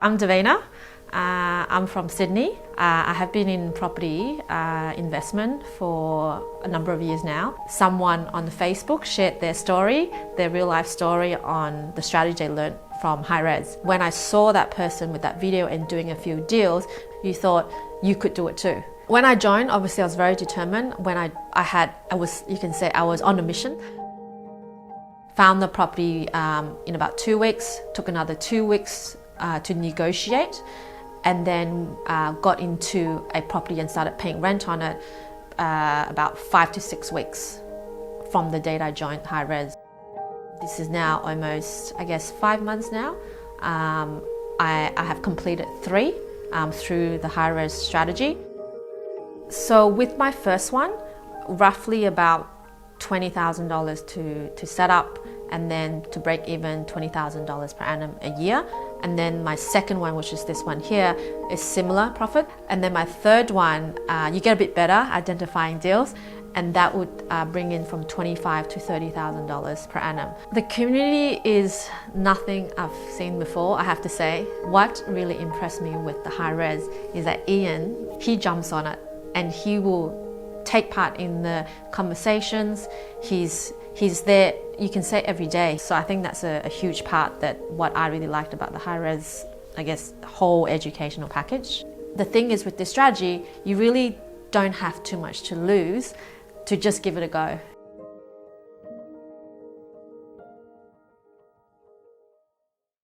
I'm Davina. I'm from Sydney. I have been in property investment for a number of years now. Someone on Facebook shared their story, their real life story on the strategy they learned from high res. When I saw that person with that video and doing a few deals, you thought you could do it too. When I joined, obviously I was very determined. When I was on a mission. Found the property in about 2 weeks, took another 2 weeks to negotiate, and then got into a property and started paying rent on it about 5 to 6 weeks from the date I joined high res. This is now almost, 5 months now. I have completed 3 through the high res strategy. So with my first one, roughly about $20,000 to set up, and then to break even $20,000 per annum a year. And then my second one, which is this one here, is similar profit. And then my third one, you get a bit better identifying deals, and that would bring in from $25,000 to $30,000 per annum. The community is nothing I've seen before, I have to say. What really impressed me with the high res is that Ian, he jumps on it and he will take part in the conversations. He's there, you can say, every day. So I think that's a huge part that what I really liked about the high res, whole educational package. The thing is with this strategy, you really don't have too much to lose to just give it a go.